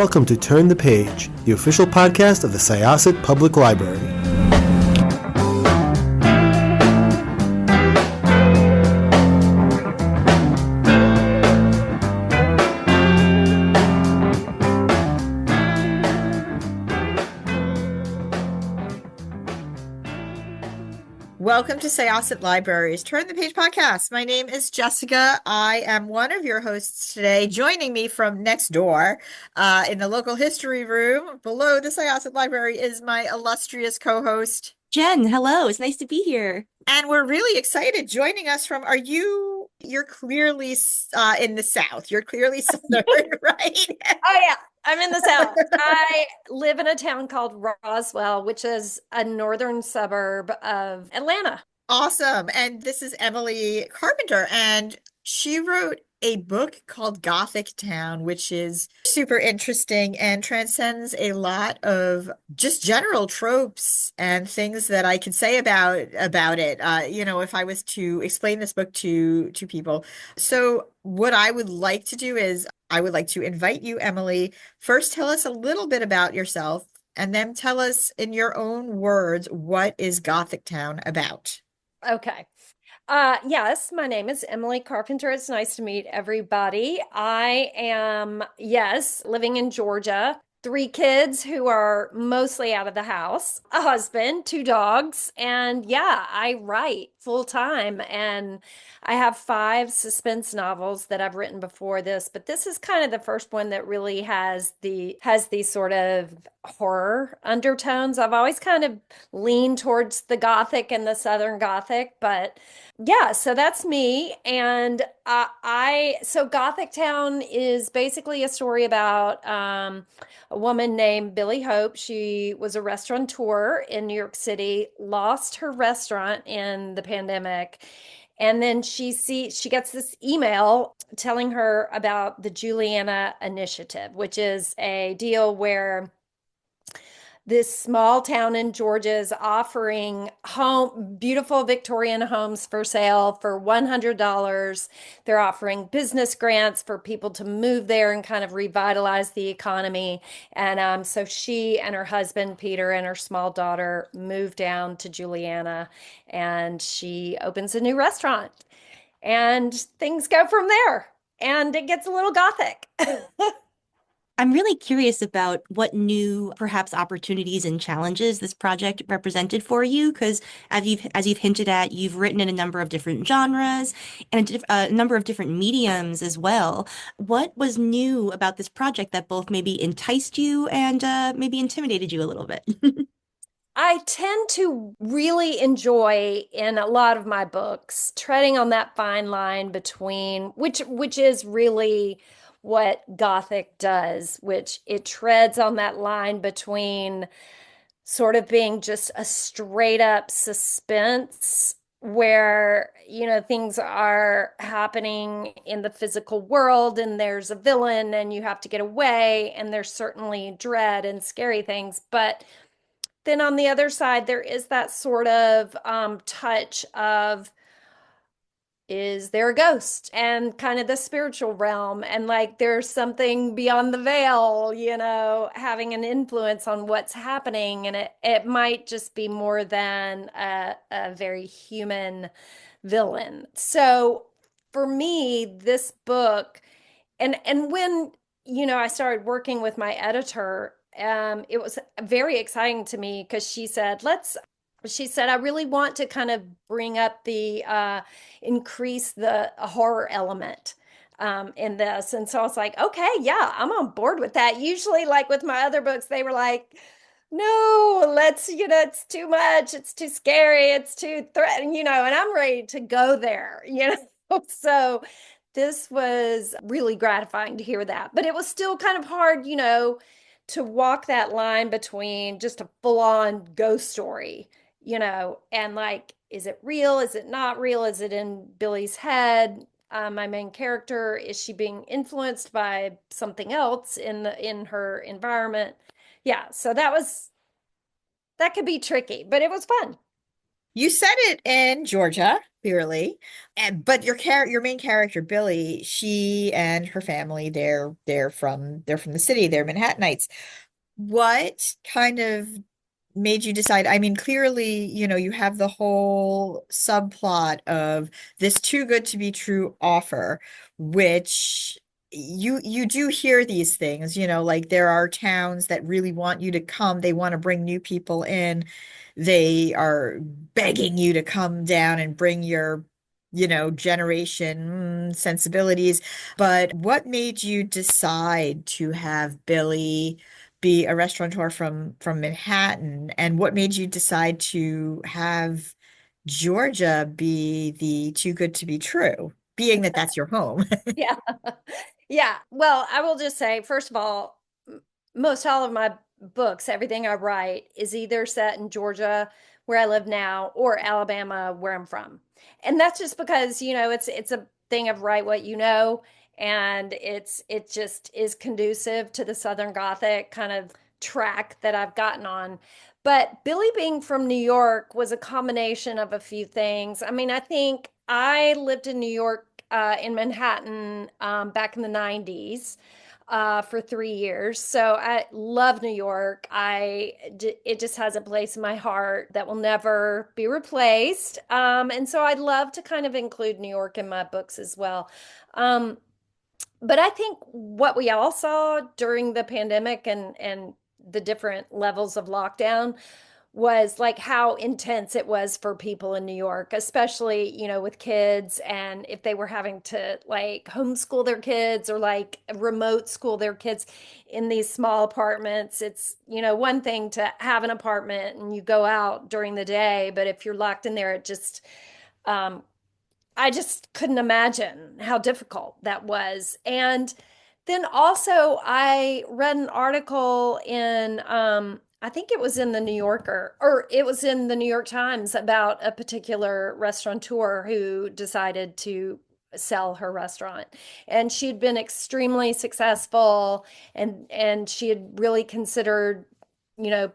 welcome to Turn the Page, the official podcast of the Syosset Public Library. Welcome to Syosset Library's Turn the Page podcast. My name is Jessica. I am one of your hosts today. Joining me from next door in the local history room below the Syosset Library is my illustrious co-host, Jen. Hello, it's nice to be here. And we're really excited. Joining us from, you're clearly in the South. You're clearly Southern, right? Oh, yeah. I'm in the South. I live in a town called Roswell, which is a northern suburb of Atlanta. Awesome. And this is Emily Carpenter, and she wrote a book called GOTHICTOWN, which is super interesting and transcends a lot of just general tropes and things that I can say about it. If I was to explain this book to people. So what I would like to do is I would like to invite you, Emily, first tell us a little bit about yourself, and then tell us in your own words, what is GOTHICTOWN about? Okay. Yes, my name is Emily Carpenter. It's nice to meet everybody. I am, living in Georgia. 3 kids who are mostly out of the house, a husband, 2 dogs, and I write full time. And I have 5 suspense novels that I've written before this, but this is kind of the first one that really has these sort of horror undertones. I've always kind of leaned towards the Gothic and the Southern Gothic, but so that's me. And so GOTHICTOWN is basically a story about a woman named Billy Hope. She was a restaurateur in New York City, lost her restaurant in the pandemic. And then she gets this email telling her about the Juliana Initiative, which is a deal where this small town in Georgia is offering beautiful Victorian homes for sale for $100. They're offering business grants for people to move there and kind of revitalize the economy. And so she and her husband, Peter, and her small daughter move down to Juliana, and she opens a new restaurant. And things go from there. And it gets a little gothic. I'm really curious about what new, perhaps, opportunities and challenges this project represented for you, because as you've hinted at, you've written in a number of different genres and a number of different mediums as well. What was new about this project that both maybe enticed you and maybe intimidated you a little bit? I tend to really enjoy in a lot of my books treading on that fine line between which is really what Gothic does, which it treads on that line between sort of being just a straight up suspense where, things are happening in the physical world and there's a villain and you have to get away, and there's certainly dread and scary things. But then on the other side, there is that sort of touch of, is there a ghost, and kind of the spiritual realm, and like there's something beyond the veil, having an influence on what's happening. And it might just be more than a very human villain. So for me, this book, and when, I started working with my editor, it was very exciting to me because she said, I really want to kind of bring up increase the horror element in this. And so I was like, okay, yeah, I'm on board with that. Usually, like with my other books, they were like, no, it's too much, it's too scary, it's too threatening, and I'm ready to go there, So this was really gratifying to hear that. But it was still kind of hard, to walk that line between just a full-on ghost story, and like, is it real? Is it not real? Is it in Billy's head? My main character, is she being influenced by something else in her environment? So that could be tricky, but it was fun. You said it in Georgia. clearly. But your main character, Billy, she and her family, they're from the city, they're Manhattanites. What kind of made you decide? I mean, clearly, you have the whole subplot of this too good to be true offer, which you do hear these things, like there are towns that really want you to come. They want to bring new people in. They are begging you to come down and bring your, generation sensibilities. But what made you decide to have Billy be a restaurateur from Manhattan, and what made you decide to have Georgia be the too good to be true, being that that's your home? Yeah. Yeah. Well, I will just say, first of all, most all of my books, everything I write is either set in Georgia, where I live now, or Alabama, where I'm from. And that's just because, it's a thing of write what you know, and it just is conducive to the Southern Gothic kind of track that I've gotten on. But Billy being from New York was a combination of a few things. I mean, I think I lived in New York, in Manhattan, back in the 90s, for 3 years. So I love New York. It just has a place in my heart that will never be replaced. And so I'd love to kind of include New York in my books as well. Um, but I think what we all saw during the pandemic and the different levels of lockdown was like how intense it was for people in New York, especially, with kids, and if they were having to like homeschool their kids or like remote school their kids in these small apartments. It's, one thing to have an apartment and you go out during the day, but if you're locked in there, um, I just couldn't imagine how difficult that was. And then also, I read an article in, I think it was in the New Yorker, or it was in the New York Times, about a particular restaurateur who decided to sell her restaurant. And she'd been extremely successful, and she had really considered,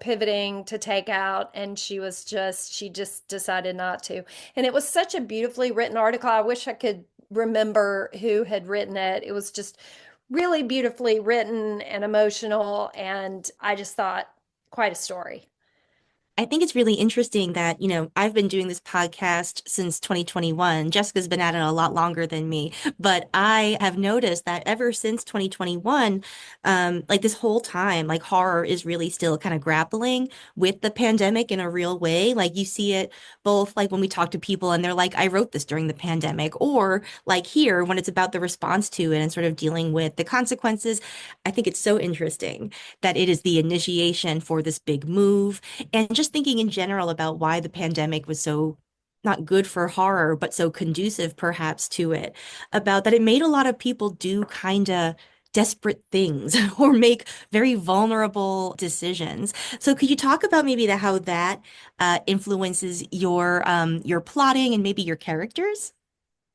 pivoting to takeout, and she just decided not to. And it was such a beautifully written article. I wish I could remember who had written it. It was just really beautifully written and emotional, and I just thought, quite a story. I think it's really interesting that, I've been doing this podcast since 2021. Jessica's been at it a lot longer than me, but I have noticed that ever since 2021, like this whole time, like horror is really still kind of grappling with the pandemic in a real way. Like you see it both like when we talk to people and they're like, I wrote this during the pandemic, or like here when it's about the response to it and sort of dealing with the consequences. I think it's so interesting that it is the initiation for this big move, and just thinking in general about why the pandemic was so not good for horror, but so conducive perhaps to it, about that it made a lot of people do kind of desperate things or make very vulnerable decisions. So could you talk about maybe how that influences your plotting and maybe your characters?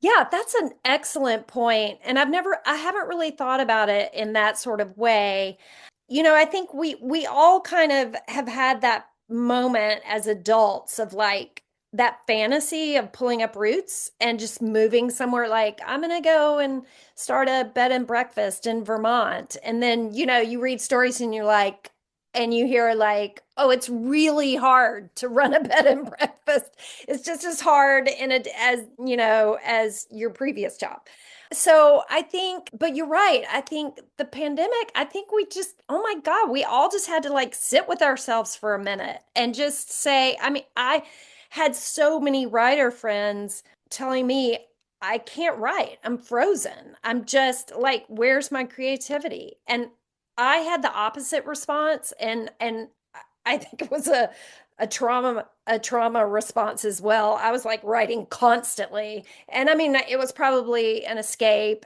Yeah, that's an excellent point. And I haven't really thought about it in that sort of way. I think we all kind of have had that moment as adults of like that fantasy of pulling up roots and just moving somewhere, like I'm gonna go and start a bed and breakfast in Vermont. And then, you read stories and you're like, and you hear like, oh, it's really hard to run a bed and breakfast. It's just as hard in it as, as your previous job. So I think, but you're right. I think the pandemic, I think we just, oh my God, we all just had to like sit with ourselves for a minute and just say, I mean, I had so many writer friends telling me, I can't write. I'm frozen. I'm just like, where's my creativity? And I had the opposite response, and I think it was a trauma response as well. I was like writing constantly. And I mean, it was probably an escape.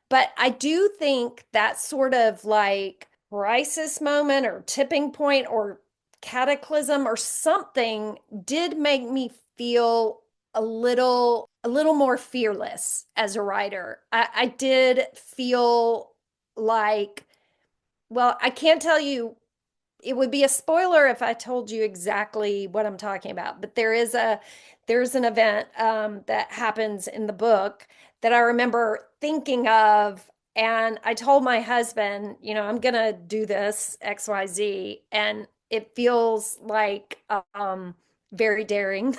But I do think that sort of like crisis moment or tipping point or cataclysm or something did make me feel a little more fearless as a writer. I did feel like, well, I can't tell you it would be a spoiler if I told you exactly what I'm talking about, but there's an event that happens in the book that I remember thinking of, and I told my husband, I'm gonna do this XYZ, and it feels like very daring.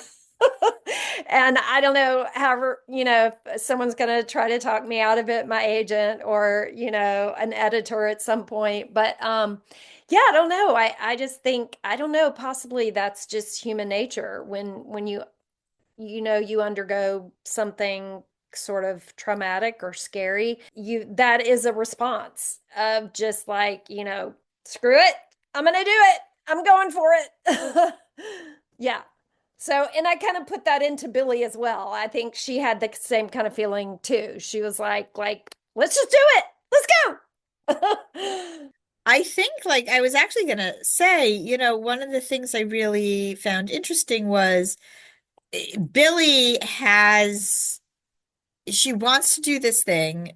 And I don't know, however, if someone's going to try to talk me out of it, my agent or, an editor at some point. But yeah, I don't know. I just think, I don't know, possibly that's just human nature when you undergo something sort of traumatic or scary, that is a response of just like, screw it, I'm gonna do it, I'm going for it. Yeah. So, and I kind of put that into Billy as well. I think she had the same kind of feeling too. She was like, let's just do it. Let's go. I think, like, I was actually going to say, one of the things I really found interesting was Billy she wants to do this thing,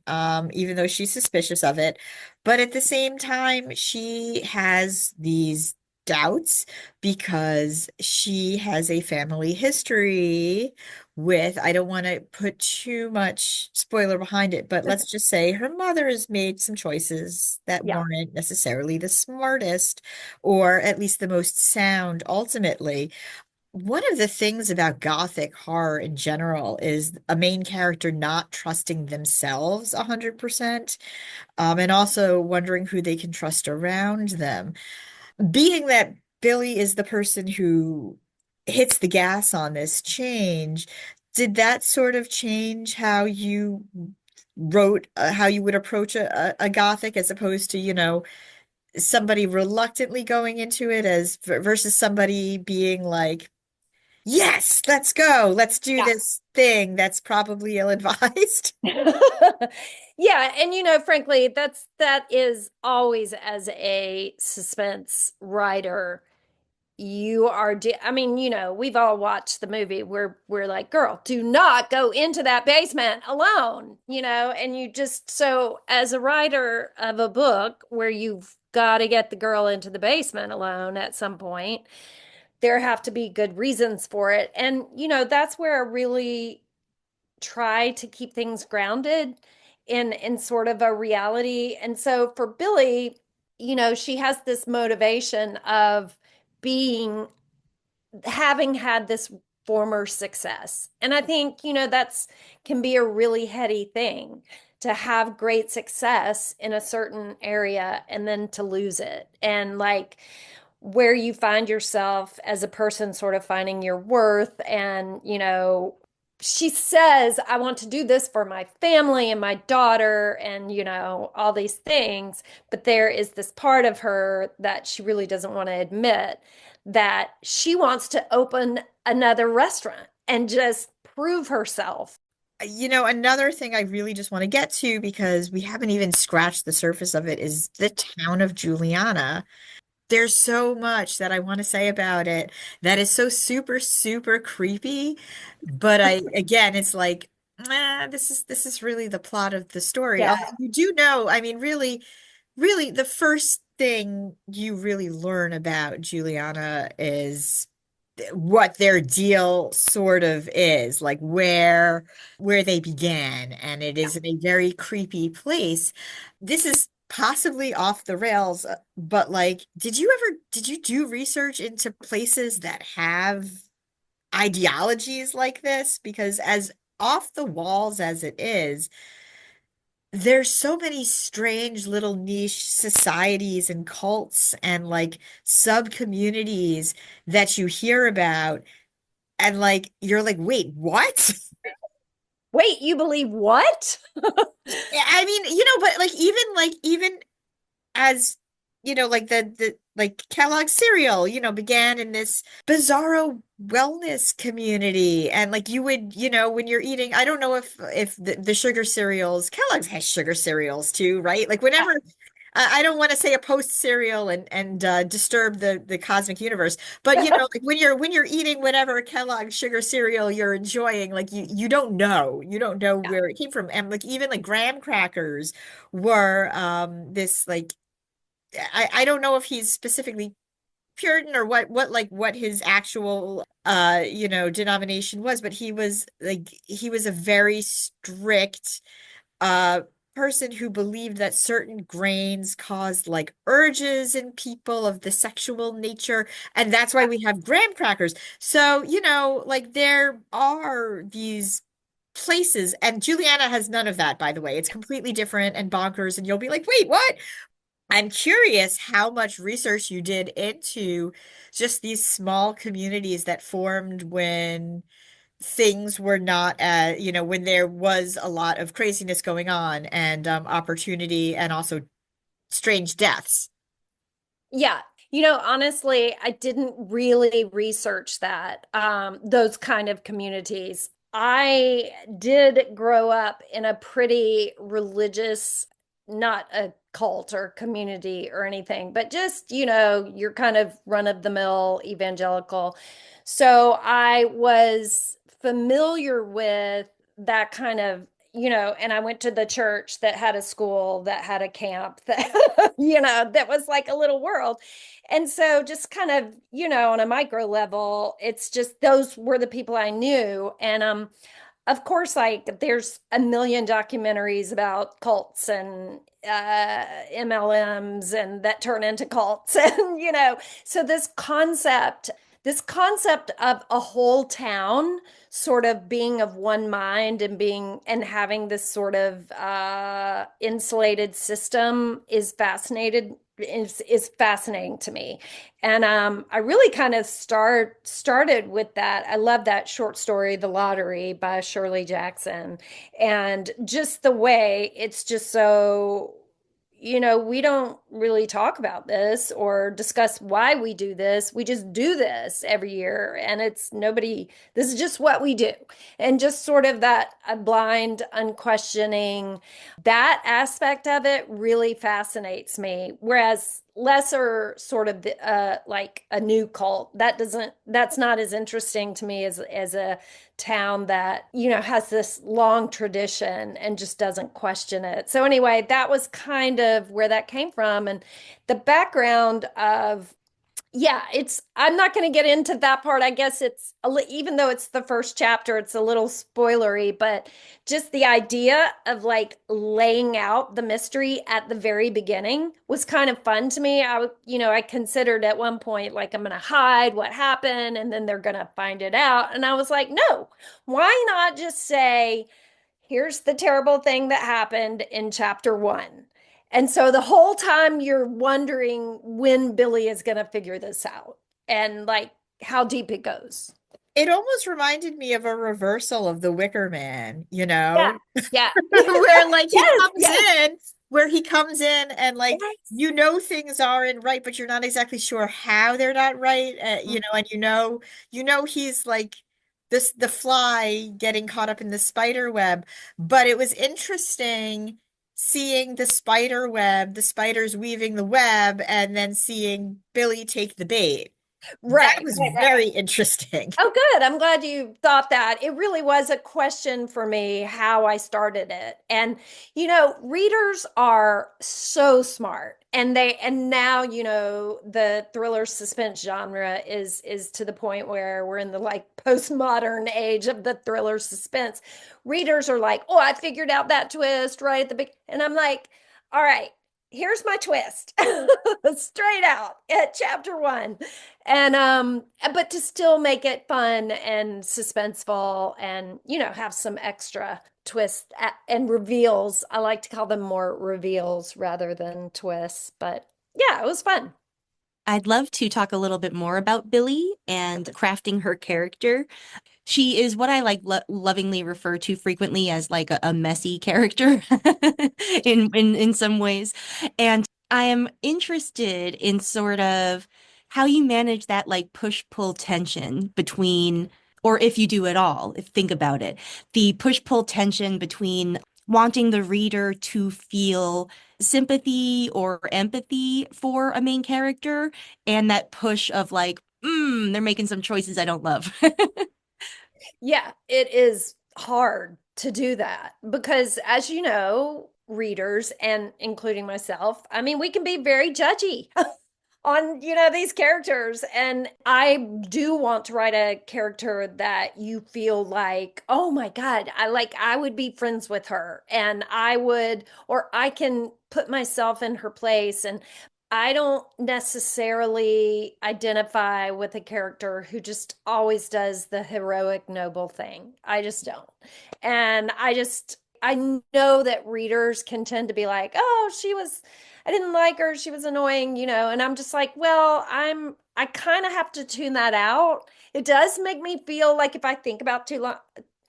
even though she's suspicious of it. But at the same time, she has these doubts because she has a family history with, I don't want to put too much spoiler behind it, but let's just say her mother has made some choices that Yeah. weren't necessarily the smartest or at least the most sound ultimately. One of the things about Gothic horror in general is a main character not trusting themselves 100%, and also wondering who they can trust around them. Being that Billy is the person who hits the gas on this change, did that sort of change how you wrote, how you would approach a Gothic as opposed to, somebody reluctantly going into it as versus somebody being like, yes, let's go. Let's do Yeah. this thing that's probably ill-advised. Yeah, and frankly, that is always as a suspense writer. I mean, we've all watched the movie where we're like, girl, do not go into that basement alone, and you just, so as a writer of a book where you've got to get the girl into the basement alone at some point, there have to be good reasons for it. And, that's where I really try to keep things grounded in sort of a reality. And so for Billy, she has this motivation of being having had this former success. And I think, that's can be a really heady thing to have great success in a certain area and then to lose it. And like where you find yourself as a person sort of finding your worth and, she says, I want to do this for my family and my daughter and, all these things. But there is this part of her that she really doesn't want to admit that she wants to open another restaurant and just prove herself. Another thing I really just want to get to because we haven't even scratched the surface of it is the town of Juliana. There's so much that I want to say about it that is so super, super creepy. But again, it's like, this is really the plot of the story. Yeah. Although you do know, I mean, really, really, the first thing you really learn about Juliana is what their deal sort of is, like where they began, and it is in a very creepy place. This is possibly off the rails, but like, did you do research into places that have ideologies like this? Because as off the walls as it is, there's so many strange little niche societies and cults and like sub communities that you hear about, and like you're like, wait, what? Wait, you believe what? I mean, but like even as like the like Kellogg cereal, began in this bizarro wellness community. And like you would, when you're eating, I don't know if the sugar cereals, Kellogg's has sugar cereals too, right? Like whenever I don't want to say a post cereal and disturb the cosmic universe, but like when you're eating whatever Kellogg sugar cereal you're enjoying, like you don't know where it came from. And like even like graham crackers were this like I don't know if he's specifically Puritan or what his actual denomination was, but he was a very strict uh person who believed that certain grains caused like urges in people of the sexual nature, and that's why we have graham crackers. So, like there are these places, and Juliana has none of that, by the way. It's completely different and bonkers, and you'll be like, wait, what? I'm curious how much research you did into just these small communities that formed when things were not, when there was a lot of craziness going on and opportunity and also strange deaths. Yeah. Honestly, I didn't really research that, those kind of communities. I did grow up in a pretty religious, not a cult or community or anything, but just, you're kind of run-of-the-mill evangelical. So I was familiar with that kind of, and I went to the church that had a school, that had a camp, that, that was like a little world. And so just kind of, on a micro level, it's just those were the people I knew. And of course, like there's a million documentaries about cults and MLMs and that turn into cults. And, so this concept of a whole town sort of being of one mind and being and having this sort of insulated system is fascinating to me. And I really kind of started with that. I love that short story, The Lottery by Shirley Jackson. And just the way it's just so, we don't really talk about this or discuss why we do this. We just do this every year. And it's nobody, this is just what we do. And just sort of that blind, unquestioning, that aspect of it really fascinates me. Whereas lesser sort of like a new cult, that's not as interesting to me as a town that, has this long tradition and just doesn't question it. So anyway, that was kind of where that came from. And the background of, yeah, I'm not going to get into that part. I guess even though it's the first chapter, it's a little spoilery, but just the idea of like laying out the mystery at the very beginning was kind of fun to me. I considered at one point, like, I'm going to hide what happened and then they're going to find it out. And I was like, no, why not just say, here's the terrible thing that happened in chapter one. And so the whole time you're wondering when Billy is going to figure this out and like how deep it goes. It almost reminded me of a reversal of the Wicker Man, Yeah. Yeah. where like Yes. Yes. where he comes in and like Yes. things aren't right, but you're not exactly sure how they're not right, and he's like the fly getting caught up in the spider web. But it was interesting seeing the spider web, the spiders weaving the web, and then seeing Billy take the bait. That Right. was Right. Right. very interesting. Oh, good. I'm glad you thought that. It really was a question for me how I started it. And, readers are so smart. And now, the thriller suspense genre is to the point where we're in the like postmodern age of the thriller suspense. Readers are like, "Oh, I figured out that twist right at the beginning." And I'm like, "All right, here's my twist." Straight out at chapter one. And but to still make it fun and suspenseful and have some extra twists and reveals. I like to call them more reveals rather than twists, but yeah, it was fun. I'd love to talk a little bit more about Billy and crafting her character. She is what I like lovingly refer to frequently as like a messy character in some ways. And I am interested in sort of how you manage that like push-pull tension between, or if you do at all, if think about it, the push-pull tension between wanting the reader to feel sympathy or empathy for a main character and that push of like, they're making some choices I don't love. Yeah, it is hard to do that because, as you know, readers, and including myself, I mean, we can be very judgy on, these characters. And I do want to write a character that you feel like, oh my God, I would be friends with her, and or I can put myself in her place. And I don't necessarily identify with a character who just always does the heroic, noble thing. I just don't. And I know that readers can tend to be like, oh, I didn't like her, she was annoying, and I'm just like, well, I kind of have to tune that out. It does make me feel like if I think about too long,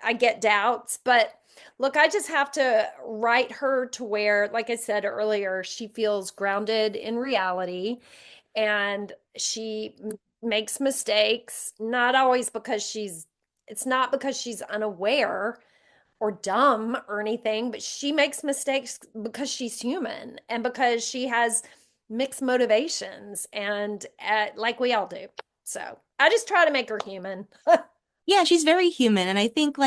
I get doubts, but look, I just have to write her to where, like I said earlier, she feels grounded in reality, and she makes mistakes, not always it's not because she's unaware or dumb or anything, but she makes mistakes because she's human and because she has mixed motivations, and like we all do. So I just try to make her human. Yeah, she's very human. And I think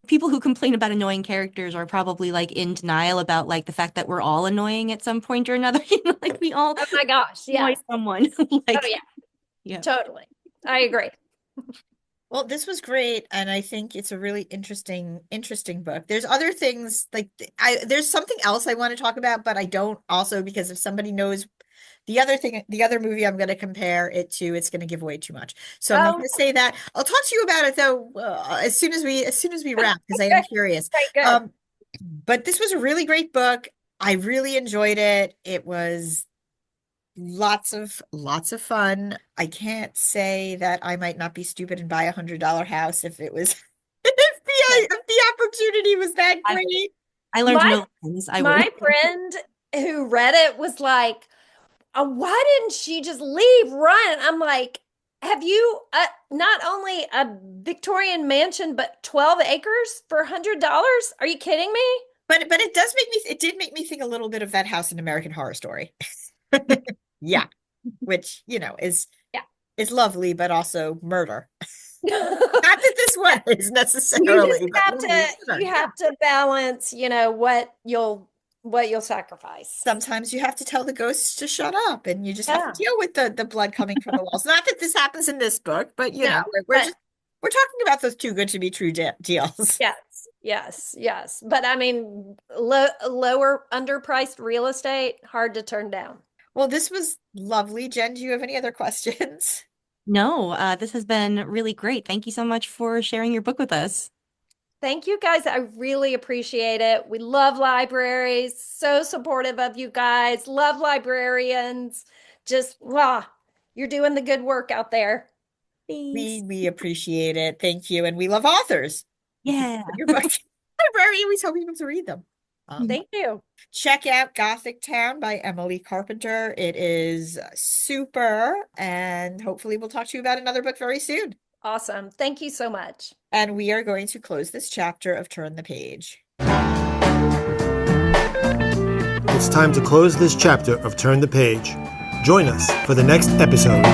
people who complain about annoying characters are probably like in denial about like the fact that we're all annoying at some point or another. Like we all Oh my gosh, annoy yes. someone. Oh yeah. Yeah. Totally. I agree. Well, this was great, and I think it's a really interesting book. There's other things there's something else I want to talk about, but I don't also, because if somebody knows the other movie I'm going to compare it to, it's going to give away too much. So I'm not going to say that. I'll talk to you about it though as soon as we wrap, because I am curious. Good. But this was a really great book. I really enjoyed it. It was lots of fun. I can't say that I might not be stupid and buy $100 house if it was if the opportunity was that great. I learned no lessons. My friend who read it was like, why didn't she just leave, run? I'm like, have you not only a Victorian mansion, but 12 acres for $100? Are you kidding me? But it did make me think a little bit of that house in American Horror Story. Yeah, which is lovely, but also murder. Not that this one is necessarily. You have to balance, what you'll sacrifice. Sometimes you have to tell the ghosts to shut up, and you just have to deal with the blood coming from the walls. Not that this happens in this book, but we're talking about those too good to be true deals. Yes. But I mean, lower underpriced real estate, hard to turn down. Well, this was lovely. Jen, do you have any other questions? No, this has been really great. Thank you so much for sharing your book with us. Thank you guys. I really appreciate it. We love libraries. So supportive of you guys. Love librarians. Just, you're doing the good work out there. Thanks. We appreciate it. Thank you. And we love authors. Yeah. Your book. Library, we always hope people to read them. Thank you. Check out GOTHICTOWN by Emily Carpenter. It is super, and hopefully we'll talk to you about another book very soon. Awesome. Thank you so much. And we are going to close this chapter of Turn the Page. It's time to close this chapter of Turn the Page. Join us for the next episode.